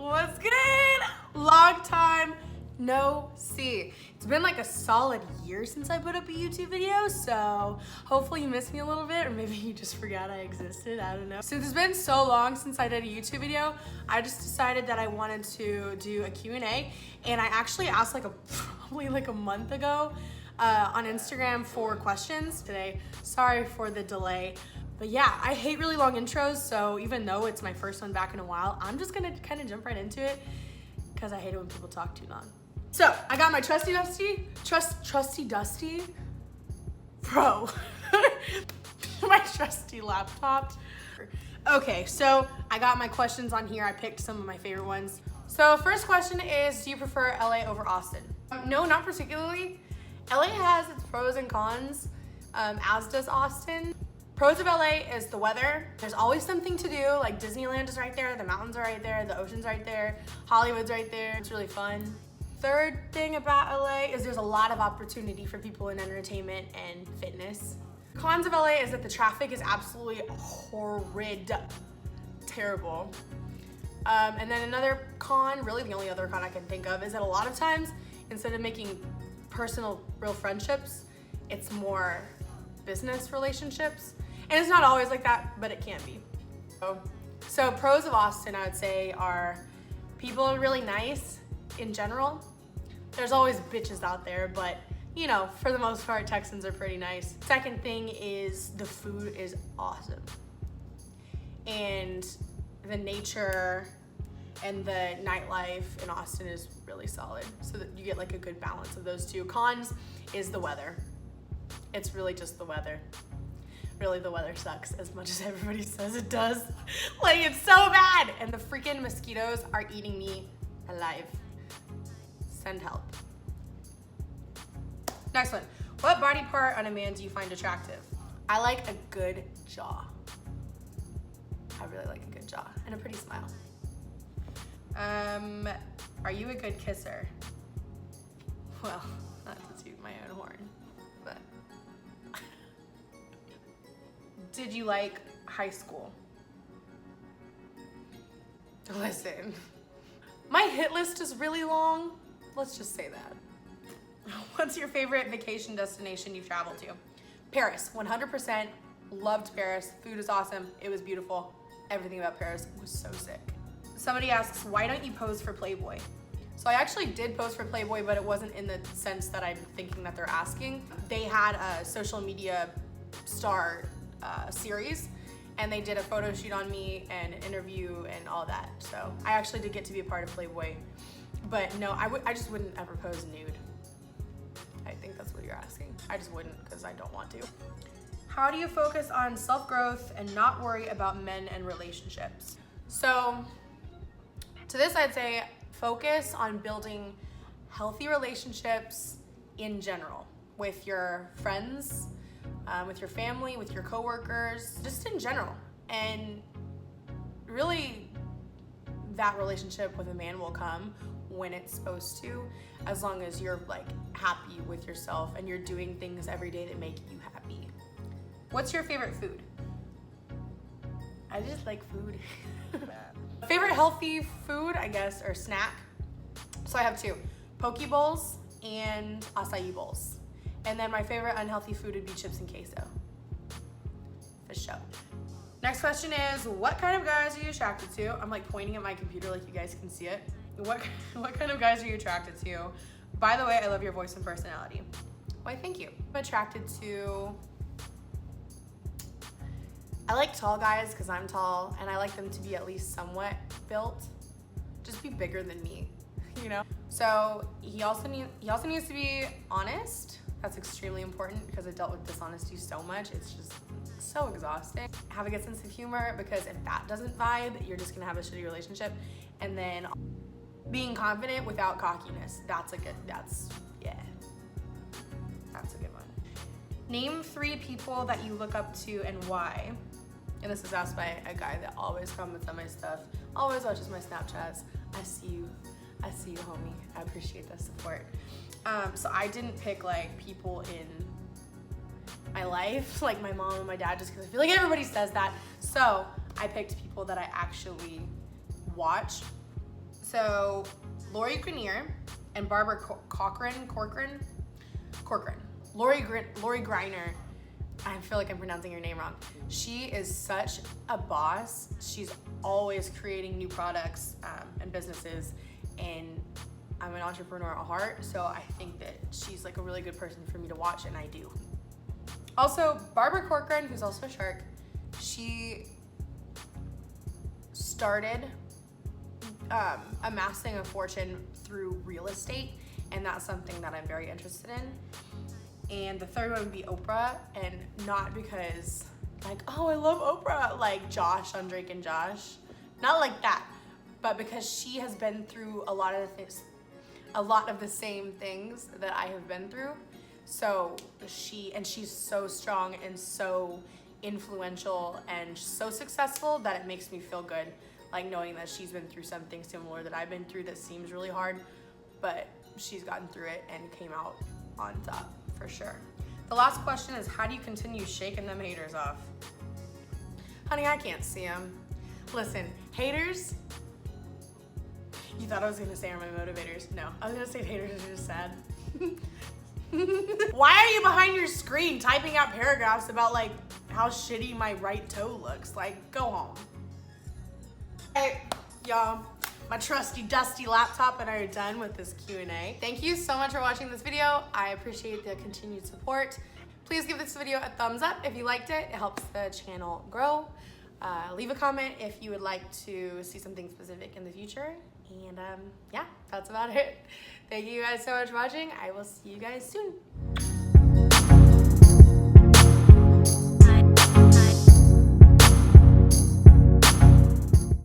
What's good? Long time no see. It's been like a solid year since I put up a YouTube video, so hopefully you missed me a little bit, or maybe you just forgot I existed, I don't know. Since it's been so long since I did a YouTube video, I just decided that I wanted to do a Q&A, and I actually asked probably a month ago on Instagram for questions today. Sorry for the delay. But yeah, I hate really long intros, so even though it's my first one back in a while, I'm just gonna kind of jump right into it because I hate it when people talk too long. So I got my trusty dusty Pro, my trusty laptop. Okay, so I got my questions on here. I picked some of my favorite ones. So first question is, do you prefer LA over Austin? No, not particularly. LA has its pros and cons, as does Austin. Pros of LA is the weather. There's always something to do, like Disneyland is right there, the mountains are right there, the ocean's right there, Hollywood's right there. It's really fun. Third thing about LA is there's a lot of opportunity for people in entertainment and fitness. Cons of LA is that the traffic is absolutely horrid, terrible. And then another con, really the only other con I can think of, is that a lot of times, instead of making personal, real friendships, it's more business relationships. And it's not always like that, but it can be. So pros of Austin, I would say, are people are really nice in general. There's always bitches out there, but you know, for the most part, Texans are pretty nice. Second thing is the food is awesome. And the nature and the nightlife in Austin is really solid. So that you get like a good balance of those two. Cons is the weather. It's really just the weather. Really, the weather sucks as much as everybody says it does. Like, it's so bad. And the freaking mosquitoes are eating me alive. Send help. Next one. What body part on a man do you find attractive? I like a good jaw. I really like a good jaw and a pretty smile. Are you a good kisser? Well, not to toot my own horn, but did you like high school? Listen, my hit list is really long. Let's just say that. What's your favorite vacation destination you've traveled to? Paris, 100%. Loved Paris. Food is awesome. It was beautiful. Everything about Paris was so sick. Somebody asks, why don't you pose for Playboy? So I actually did pose for Playboy, but it wasn't in the sense that I'm thinking that they're asking. They had a social media star series, and they did a photo shoot on me and an interview and all that. So I actually did get to be a part of Playboy, but no, I just wouldn't ever pose nude. I think that's what you're asking. I just wouldn't because I don't want to. How do you focus on self-growth and not worry about men and relationships? So to this, I'd say focus on building healthy relationships in general with your friends, with your family, with your coworkers, just in general. And really, that relationship with a man will come when it's supposed to, as long as you're like happy with yourself and you're doing things every day that make you happy. What's your favorite food? I just like food. Favorite healthy food, I guess, or snack. So I have two, poke bowls and acai bowls. And then my favorite unhealthy food would be chips and queso. For sure. Next question is, what kind of guys are you attracted to? I'm like pointing at my computer like you guys can see it. What kind of guys are you attracted to? By the way, I love your voice and personality. Why, thank you. I'm attracted to, I like tall guys because I'm tall, and I like them to be at least somewhat built. Just be bigger than me, you know? So he also needs to be honest. That's extremely important because I dealt with dishonesty so much. It's just so exhausting. Have a good sense of humor, because if that doesn't vibe, you're just gonna have a shitty relationship. And then being confident without cockiness. That's a good one. Name 3 people that you look up to and why. And this is asked by a guy that always comments on my stuff, always watches my Snapchats. I see you, homie. I appreciate the support. So I didn't pick like people in my life, like my mom and my dad, just because I feel like everybody says that. So I picked people that I actually watch So Lori Grenier and Barbara Corcoran. Lori Greiner. I feel like I'm pronouncing her name wrong. She is such a boss. She's always creating new products and businesses, and I'm an entrepreneur at heart, so I think that she's like a really good person for me to watch, and I do. Also, Barbara Corcoran, who's also a shark, she started amassing a fortune through real estate, and that's something that I'm very interested in. And the third one would be Oprah, and not because like, oh, I love Oprah, like Josh on Drake and Josh, not like that, but because she has been through a lot of the things, a lot of the same things that I have been through. So she's so strong and so influential and so successful that it makes me feel good, like knowing that she's been through something similar that I've been through that seems really hard, but she's gotten through it and came out on top. For sure. The last question is, how do you continue shaking them haters off? Honey, I can't see them. Listen, haters, you thought I was gonna say are my motivators. No, I was gonna say haters are just sad. Why are you behind your screen typing out paragraphs about like how shitty my right toe looks? Like, go home. Hey, y'all. My trusty dusty laptop and I are done with this Q&A. Thank you so much for watching this video. I appreciate the continued support. Please give this video a thumbs up if you liked it. It helps the channel grow. Leave a comment if you would like to see something specific in the future. And yeah, that's about it. Thank you guys so much for watching. I will see you guys soon.